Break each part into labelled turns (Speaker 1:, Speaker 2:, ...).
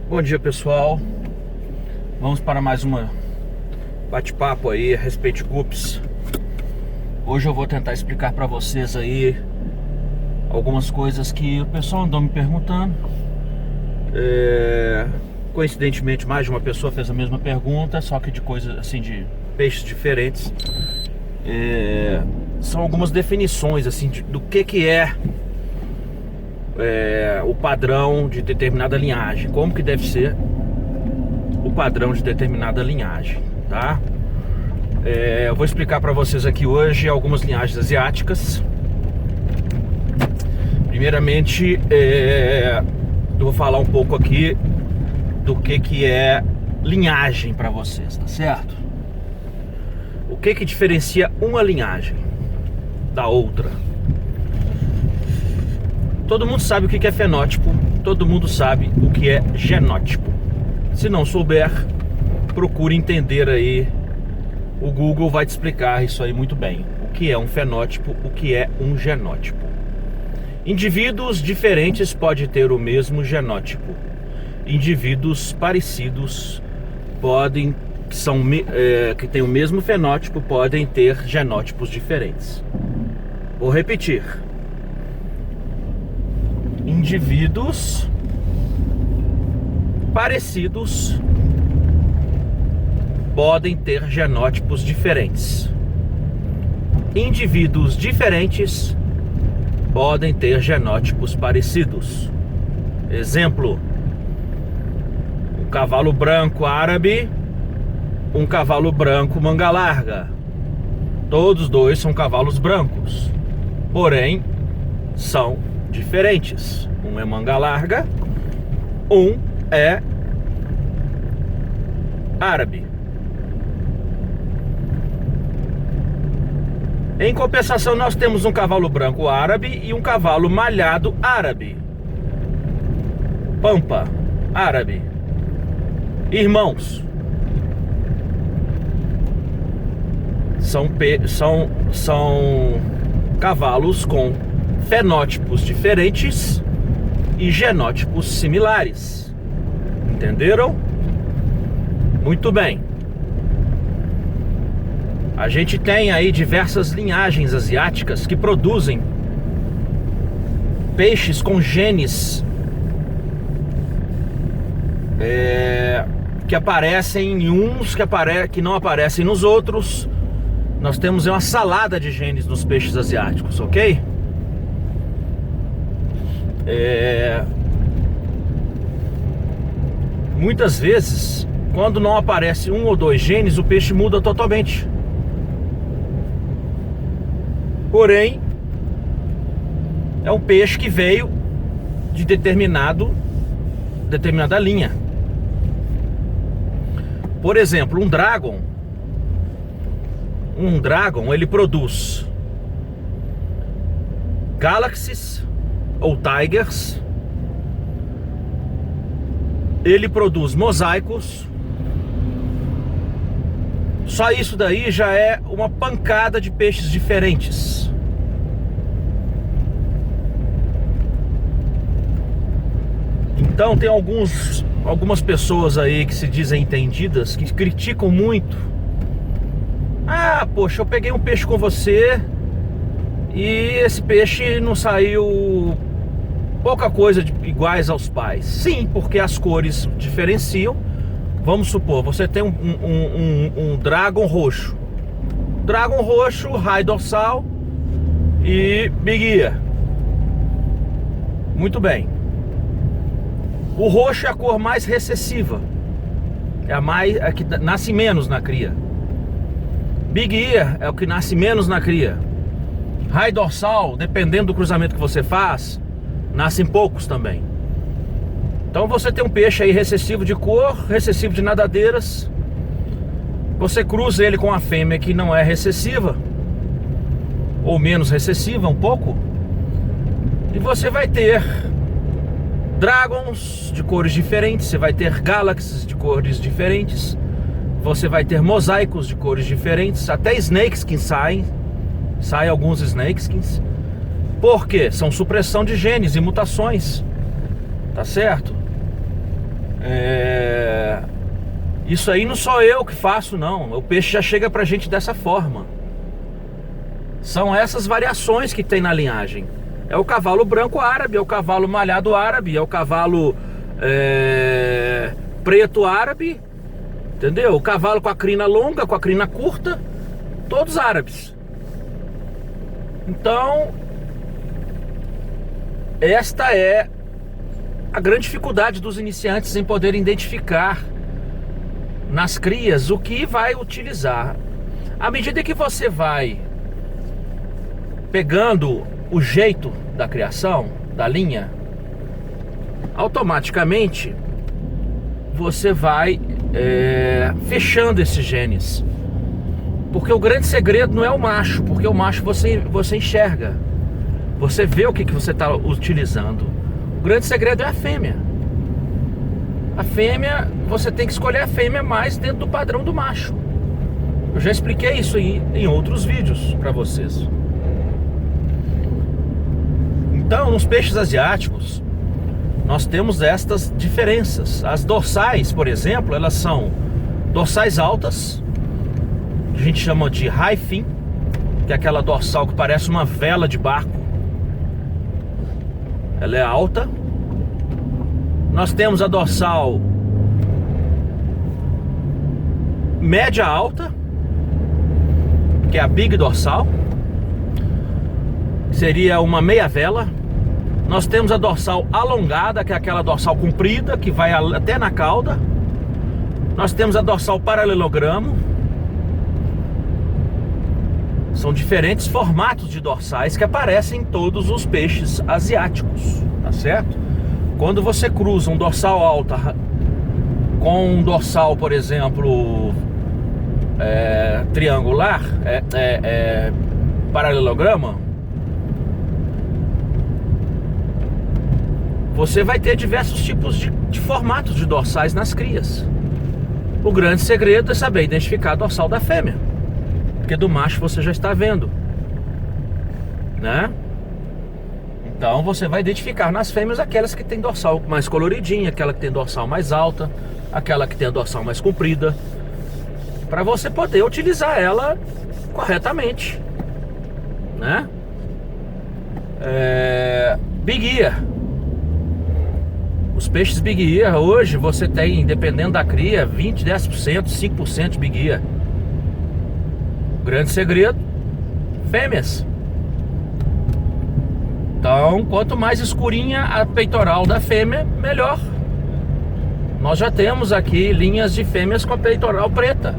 Speaker 1: Bom dia, pessoal. Vamos para mais uma bate-papo aí a respeito de CUPS. Hoje eu vou tentar explicar para vocês aí algumas coisas que o pessoal andou me perguntando. Coincidentemente, mais de uma pessoa fez a mesma pergunta, só que de coisas assim, de peixes diferentes. São algumas definições assim do que é o padrão de determinada linhagem, como que deve ser o padrão de determinada linhagem, tá? Eu vou explicar para vocês aqui hoje algumas linhagens asiáticas. Primeiramente, eu vou falar um pouco aqui do que é linhagem para vocês, tá certo? O que diferencia uma linhagem da outra? Todo mundo sabe o que é fenótipo, todo mundo sabe o que é genótipo. Se não souber, procure entender aí. O Google vai te explicar isso aí muito bem. O que é um fenótipo, o que é um genótipo. Indivíduos diferentes podem ter o mesmo genótipo. Indivíduos parecidos que têm o mesmo fenótipo podem ter genótipos diferentes. Vou repetir. Indivíduos parecidos podem ter genótipos diferentes. Indivíduos diferentes podem ter genótipos parecidos. Exemplo: um cavalo branco árabe, um cavalo branco manga larga. Todos dois são cavalos brancos, porém são diferentes. Um é manga larga, um é árabe. Em compensação, nós temos um cavalo branco árabe e um cavalo malhado árabe. Pampa árabe. Irmãos. São cavalos com fenótipos diferentes e genótipos similares. Entenderam? Muito bem. A gente tem aí diversas linhagens asiáticas que produzem peixes com genes que aparecem em uns, que não aparecem nos outros. Nós temos uma salada de genes nos peixes asiáticos, ok? Muitas vezes, quando não aparece um ou dois genes, o peixe muda totalmente. Porém, é um peixe que veio de determinada linha. Por exemplo, um dragon ele produz galaxies ou tigers. Ele produz mosaicos. Só isso daí já é uma pancada de peixes diferentes. Então tem algumas pessoas aí que se dizem entendidas, que criticam muito. Ah, poxa, eu peguei um peixe com você e esse peixe não saiu pouca coisa iguais aos pais. Sim, porque as cores diferenciam. Vamos supor, você tem um dragon roxo. Dragon roxo, raio dorsal e big ear. Muito bem. O roxo é a cor mais recessiva. É a que nasce menos na cria. Big ear é o que nasce menos na cria. Raio dorsal, dependendo do cruzamento que você faz, nascem poucos também. Então você tem um peixe aí recessivo de cor, recessivo de nadadeiras. Você cruza ele com a fêmea que não é recessiva, ou menos recessiva um pouco, e você vai ter dragons de cores diferentes, você vai ter galaxies de cores diferentes, você vai ter mosaicos de cores diferentes, até snakeskins saem alguns snakeskins. Por quê? São supressão de genes e mutações, tá certo? Isso aí não sou eu que faço, não. O peixe já chega pra gente dessa forma. São essas variações que tem na linhagem. É o cavalo branco árabe, é o cavalo malhado árabe, é o cavalo preto árabe, entendeu? O cavalo com a crina longa, com a crina curta, todos árabes. Então, esta é a grande dificuldade dos iniciantes em poder identificar nas crias o que vai utilizar. À medida que você vai pegando o jeito da criação, da linha, automaticamente você vai fechando esses genes. Porque o grande segredo não é o macho, porque o macho você enxerga, você vê o que você está utilizando. O grande segredo é a fêmea. A fêmea, você tem que escolher a fêmea mais dentro do padrão do macho. Eu já expliquei isso em outros vídeos para vocês. Então, nos peixes asiáticos, nós temos estas diferenças. As dorsais, por exemplo, elas são dorsais altas, que a gente chama de high fin, que é aquela dorsal que parece uma vela de barco. Ela é alta. Nós temos a dorsal média alta, que é a big dorsal, seria uma meia vela. Nós temos a dorsal alongada, que é aquela dorsal comprida, que vai até na cauda. Nós temos a dorsal paralelogramo. São diferentes formatos de dorsais que aparecem em todos os peixes asiáticos, tá certo? Quando você cruza um dorsal alta com um dorsal, por exemplo, triangular, paralelograma, você vai ter diversos tipos de formatos de dorsais nas crias. O grande segredo é saber identificar a dorsal da fêmea, porque do macho você já está vendo, né? Então você vai identificar nas fêmeas aquelas que tem dorsal mais coloridinha, aquela que tem dorsal mais alta, aquela que tem a dorsal mais comprida, para você poder utilizar ela corretamente, né? Big Ear. Os peixes Big Ear hoje você tem, dependendo da cria, 20, 10%, 5% de Big Ear. Grande segredo, fêmeas. Então, quanto mais escurinha a peitoral da fêmea, melhor. Nós já temos aqui linhas de fêmeas com a peitoral preta,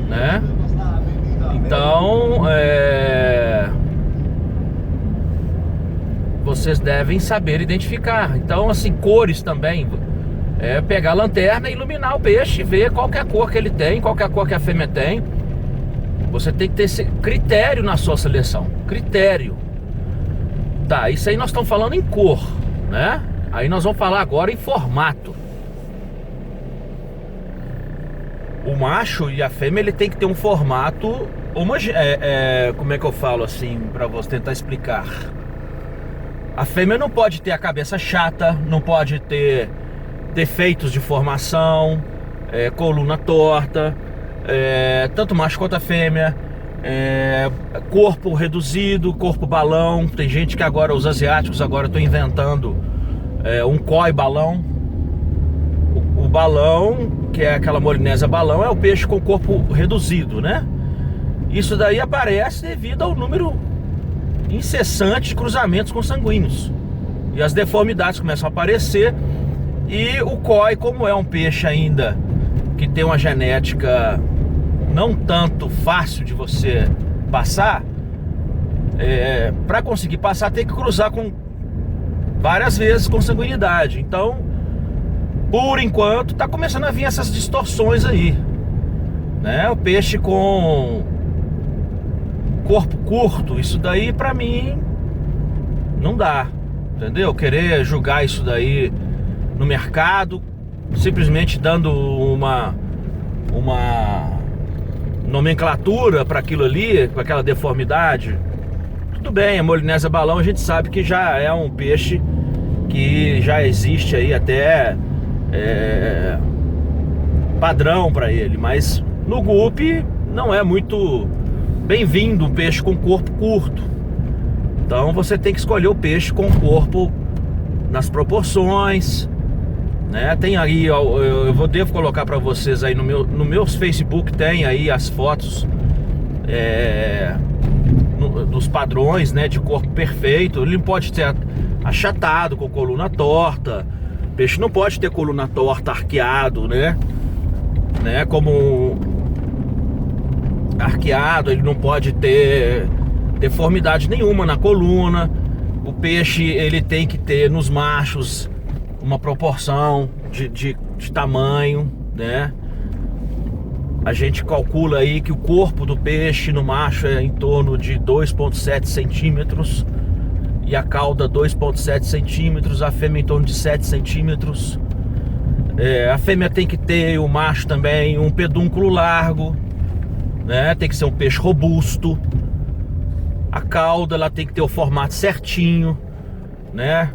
Speaker 1: né? Então, vocês devem saber identificar. Então, assim, cores também. Pegar a lanterna e iluminar o peixe, ver qual que é a cor que ele tem, qual que é a cor que a fêmea tem. Você tem que ter esse critério na sua seleção. Critério. Tá, isso aí nós estamos falando em cor, né? Aí nós vamos falar agora em formato. O macho e a fêmea, ele tem que ter um formato como é que eu falo assim, para você tentar explicar? A fêmea não pode ter a cabeça chata, não pode ter defeitos de formação, coluna torta, tanto macho quanto a fêmea, corpo reduzido, corpo balão. Tem gente que agora, os asiáticos agora estão inventando um koi balão. O balão, que é aquela molinésia balão, é o peixe com corpo reduzido, né? Isso daí aparece devido ao número incessante de cruzamentos consanguíneos, e as deformidades começam a aparecer. E o koi, como é um peixe ainda que tem uma genética não tanto fácil de você passar, para conseguir passar tem que cruzar com várias vezes com sanguinidade. Então, por enquanto, tá começando a vir essas distorções aí, né? O peixe com corpo curto, isso daí pra mim não dá, entendeu? Querer julgar isso daí no mercado, simplesmente dando uma nomenclatura para aquilo ali, com aquela deformidade. Tudo bem, a molinésia balão a gente sabe que já é um peixe que já existe aí até padrão para ele, mas no guppy não é muito bem-vindo um peixe com corpo curto. Então você tem que escolher o peixe com corpo nas proporções, né? Tem aí, devo colocar para vocês aí no meu Facebook, tem aí as fotos dos padrões, né, de corpo perfeito. Ele não pode ser achatado, com coluna torta. O peixe não pode ter coluna torta, arqueado, né? Como arqueado, ele não pode ter deformidade nenhuma na coluna. O peixe, ele tem que ter nos machos uma proporção de tamanho, né? A gente calcula aí que o corpo do peixe no macho é em torno de 2,7 centímetros e a cauda 2,7 centímetros, a fêmea em torno de 7 centímetros. A fêmea tem que ter, o macho também, um pedúnculo largo, né? Tem que ser um peixe robusto. A cauda, ela tem que ter o formato certinho, né?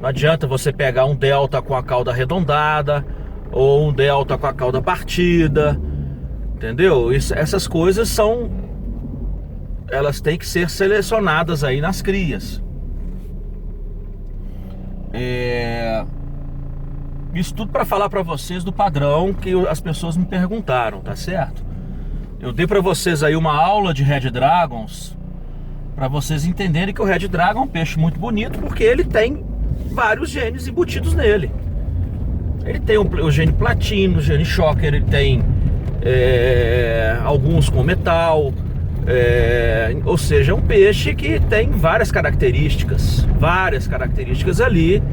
Speaker 1: Não adianta você pegar um delta com a cauda arredondada ou um delta com a cauda partida, entendeu? Essas coisas elas têm que ser selecionadas aí nas crias. Isso tudo para falar para vocês do padrão que as pessoas me perguntaram, tá certo? Eu dei para vocês aí uma aula de Red Dragons, para vocês entenderem que o Red Dragon é um peixe muito bonito, porque ele tem vários genes embutidos nele. Ele tem o gene platino, o gene choker, ele tem alguns com metal, ou seja, é um peixe que tem várias características ali.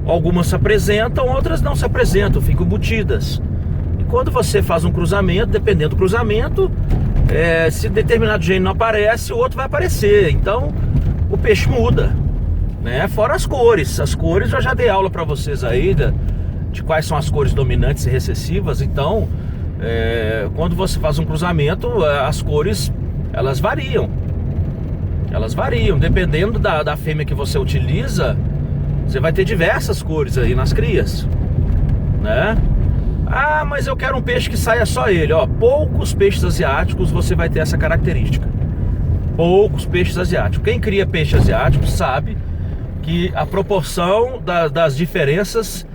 Speaker 1: Algumas se apresentam, outras não se apresentam, ficam embutidas. E quando você faz um cruzamento, dependendo do cruzamento, se determinado gene não aparece, o outro vai aparecer. Então o peixe muda, né? Fora as cores. As cores eu já dei aula para vocês aí de quais são as cores dominantes e recessivas. Então quando você faz um cruzamento, as cores elas variam. Dependendo da fêmea que você utiliza, você vai ter diversas cores aí nas crias, né? Ah, mas eu quero um peixe que saia só ele. Poucos peixes asiáticos você vai ter essa característica. Poucos peixes asiáticos. Quem cria peixe asiático sabe que a proporção das diferenças,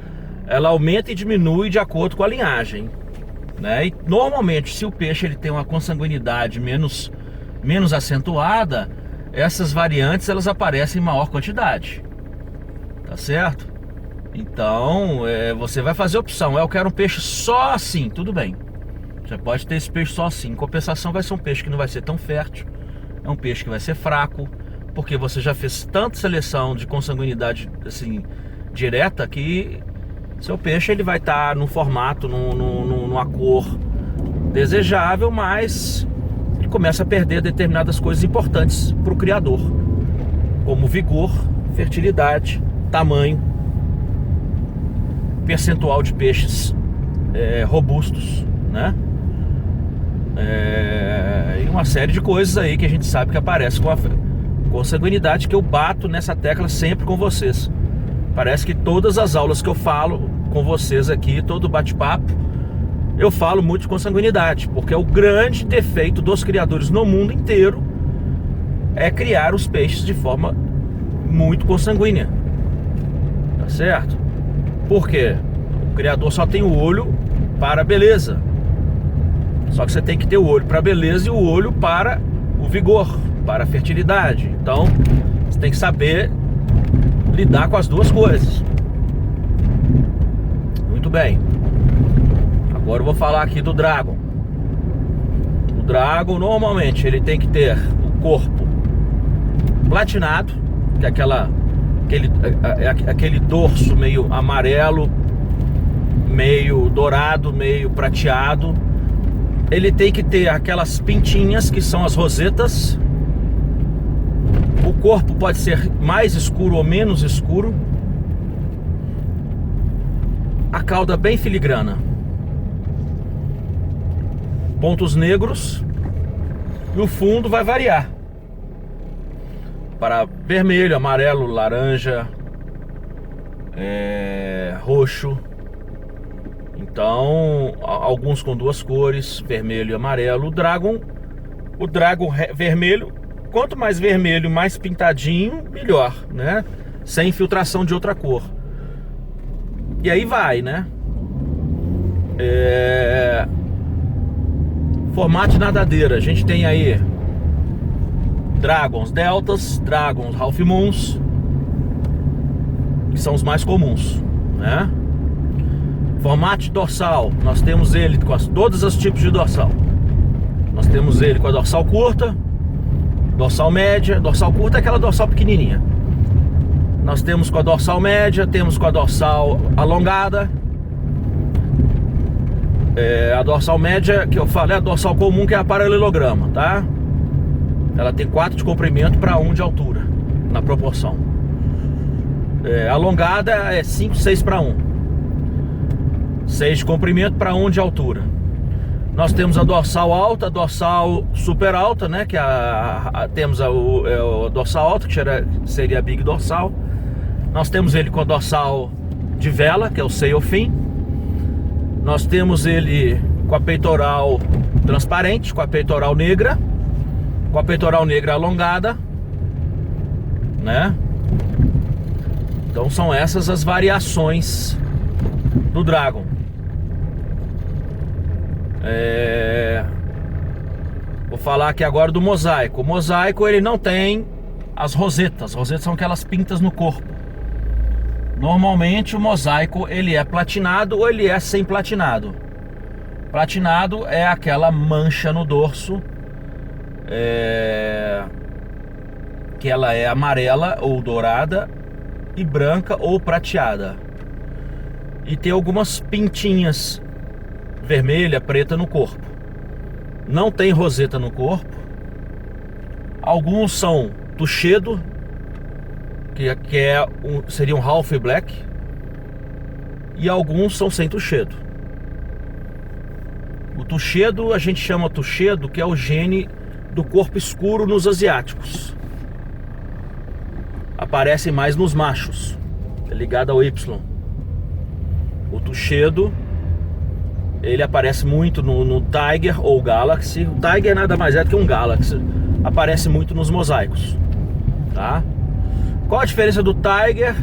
Speaker 1: ela aumenta e diminui de acordo com a linhagem, né? E normalmente, se o peixe ele tem uma consanguinidade menos acentuada, essas variantes elas aparecem em maior quantidade, tá certo? Então você vai fazer opção. Eu quero um peixe só assim, tudo bem, você pode ter esse peixe só assim. Em compensação, vai ser um peixe que não vai ser tão fértil, é um peixe que vai ser fraco, porque você já fez tanta seleção de consanguinidade assim direta, que seu peixe ele vai estar num formato, numa cor desejável, mas ele começa a perder determinadas coisas importantes para o criador, como vigor, fertilidade, tamanho, percentual de peixes robustos, né? E uma série de coisas aí que a gente sabe que aparece com a consanguinidade, que eu bato nessa tecla sempre com vocês. Parece que todas as aulas que eu falo com vocês aqui, todo bate-papo, eu falo muito de consanguinidade, porque é o grande defeito dos criadores no mundo inteiro, é criar os peixes de forma muito consanguínea, tá certo? Por quê? O criador só tem o olho para a beleza. Só que você tem que ter o olho para a beleza e o olho para o vigor, para a fertilidade. Então você tem que saber lidar com as duas coisas. Muito bem. Agora eu vou falar aqui do Dragon. O Dragon normalmente ele tem que ter o corpo platinado, que é aquele dorso meio amarelo, meio dourado, meio prateado. Ele tem que ter aquelas pintinhas que são as rosetas. O corpo pode ser mais escuro ou menos escuro. A cauda bem filigrana. Pontos negros. E o fundo vai variar para vermelho, amarelo, laranja, roxo. Então, alguns com duas cores, vermelho e amarelo. O Dragon vermelho, quanto mais vermelho, mais pintadinho, melhor, né? Sem infiltração de outra cor. E aí vai, né? Formato de nadadeira, a gente tem aí Dragons Deltas, Dragons Half Moons, que são os mais comuns, né? Formato de dorsal, nós temos ele com todos os tipos de dorsal. Nós temos ele com a dorsal curta, dorsal média. Dorsal curta é aquela dorsal pequenininha. Nós temos com a dorsal média, temos com a dorsal alongada. A dorsal média, que eu falei, é a dorsal comum, que é a paralelograma, tá? Ela tem 4 de comprimento para 1 de altura, na proporção. Alongada é 5, 6 para 1. 6 de comprimento para 1 de altura. Nós temos a dorsal alta, a dorsal super alta, né? Que temos a dorsal alta, que seria a big dorsal. Nós temos ele com a dorsal de vela, que é o sail fin. Nós temos ele com a peitoral transparente, com a peitoral negra, alongada, né? Então são essas as variações do Dragon. Vou falar aqui agora do mosaico. O mosaico, ele não tem as rosetas. As rosetas são aquelas pintas no corpo. Normalmente o mosaico, ele é platinado ou ele é sem platinado. Platinado é aquela mancha no dorso, que ela é amarela ou dourada, e branca ou prateada. E tem algumas pintinhas vermelha, preta no corpo. Não tem roseta no corpo. Alguns são tuxedo, seria um half black, e alguns são sem tuxedo. O tuxedo, a gente chama tuxedo, que é o gene do corpo escuro nos asiáticos. Aparece mais nos machos, é ligado ao Y. O tuxedo, ele aparece muito no Tiger ou Galaxy. O Tiger nada mais é do que um Galaxy. Aparece muito nos mosaicos, tá? Qual a diferença do Tiger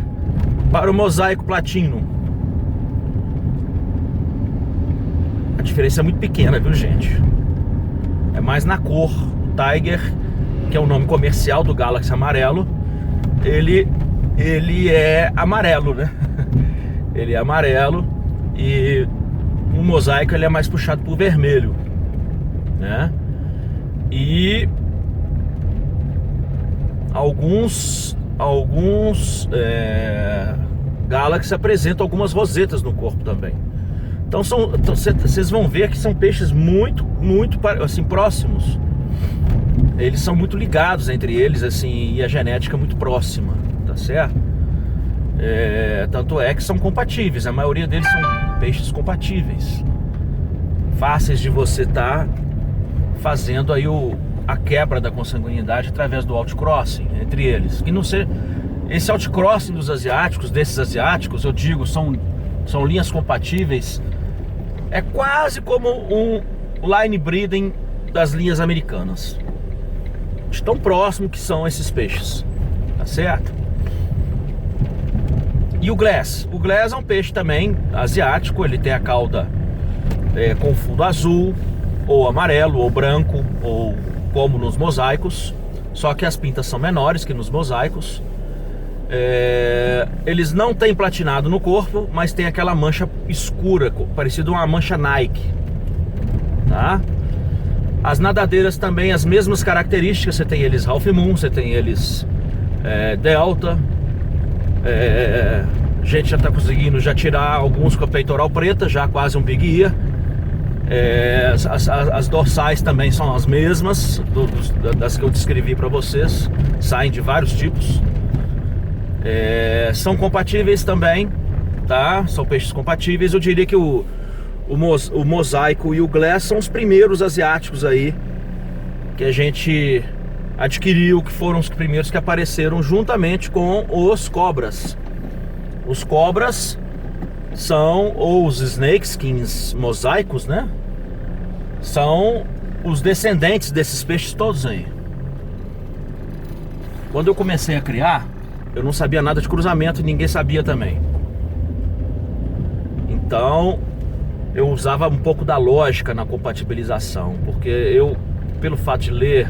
Speaker 1: para o mosaico platino? A diferença é muito pequena, viu, gente? É mais na cor. O Tiger, que é o nome comercial do Galaxy amarelo, ele é amarelo, né? Ele é amarelo, e o mosaico, ele é mais puxado pro vermelho, né? E alguns Galaxy apresentam algumas rosetas no corpo também. Então vocês vão ver que são peixes muito assim, próximos. Eles são muito ligados entre eles, assim, e a genética é muito próxima, tá certo? Tanto é que são compatíveis. A maioria deles são peixes compatíveis, fáceis de você estar fazendo aí a quebra da consanguinidade através do outcrossing entre eles. Que não ser esse outcrossing desses asiáticos, eu digo, são linhas compatíveis. É quase como um line breeding das linhas americanas, de tão próximo que são esses peixes, tá certo? E o Glass é um peixe também asiático. Ele tem a cauda com fundo azul, ou amarelo, ou branco, ou como nos mosaicos, só que as pintas são menores que nos mosaicos. Eles não têm platinado no corpo, mas tem aquela mancha escura, parecida uma mancha Nike, tá? As nadadeiras também, as mesmas características. Você tem eles Half Moon, você tem eles Delta. A gente já está conseguindo tirar alguns com a peitoral preta, já quase um Big Ear. As dorsais também são as mesmas das que eu descrevi para vocês. Saem de vários tipos. São compatíveis também, tá? São peixes compatíveis. Eu diria que o mosaico e o Glass são os primeiros asiáticos aí que a gente adquiriu, que foram os primeiros que apareceram juntamente com os cobras. Os cobras são os snakeskins mosaicos, né? São os descendentes desses peixes todos aí. Quando eu comecei a criar, eu não sabia nada de cruzamento e ninguém sabia também. Então eu usava um pouco da lógica na compatibilização, porque eu, pelo fato de ler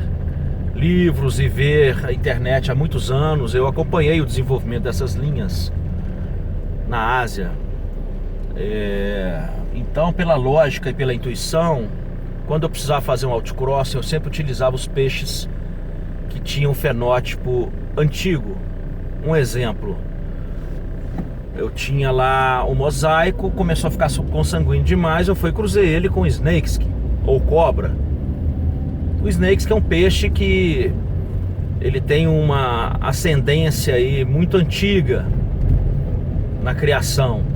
Speaker 1: livros e ver a internet há muitos anos, eu acompanhei o desenvolvimento dessas linhas na Ásia. Então, pela lógica e pela intuição, quando eu precisava fazer um outcrossing, eu sempre utilizava os peixes que tinham um fenótipo antigo. Um exemplo, eu tinha lá o mosaico, começou a ficar consanguíneo demais, eu fui e cruzei ele com o snakeskin, ou cobra. O snakeskin é um peixe que ele tem uma ascendência aí muito antiga na criação.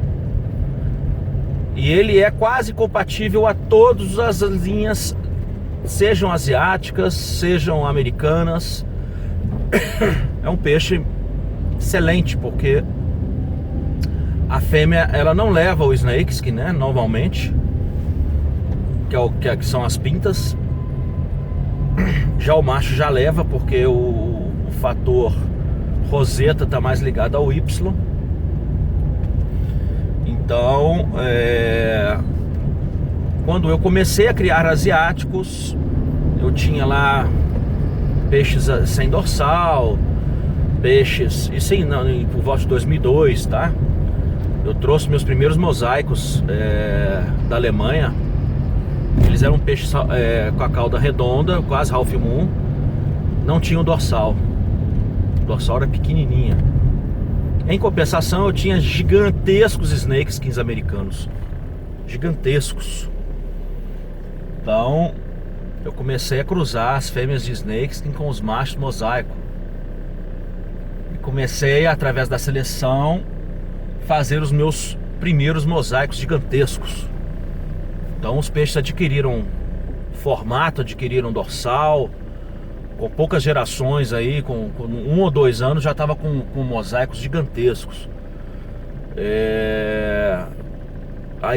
Speaker 1: E ele é quase compatível a todas as linhas, sejam asiáticas, sejam americanas. É um peixe excelente, porque a fêmea, ela não leva o snakeskin, né, normalmente, que são as pintas. Já o macho já leva, porque o fator roseta está mais ligado ao Y. Então, quando eu comecei a criar asiáticos, eu tinha lá peixes sem dorsal, peixes, isso aí por volta de 2002, tá? Eu trouxe meus primeiros mosaicos da Alemanha. Eles eram peixes com a cauda redonda, quase Half Moon. Não tinham dorsal. O dorsal era pequenininha. Em compensação, eu tinha gigantescos snakeskins americanos. Gigantescos. Então, eu comecei a cruzar as fêmeas de snakeskin com os machos mosaico. E comecei, através da seleção, fazer os meus primeiros mosaicos gigantescos. Então os peixes adquiriram formato, adquiriram dorsal. Com poucas gerações aí, com 1 ou 2 anos, já estava com mosaicos gigantescos.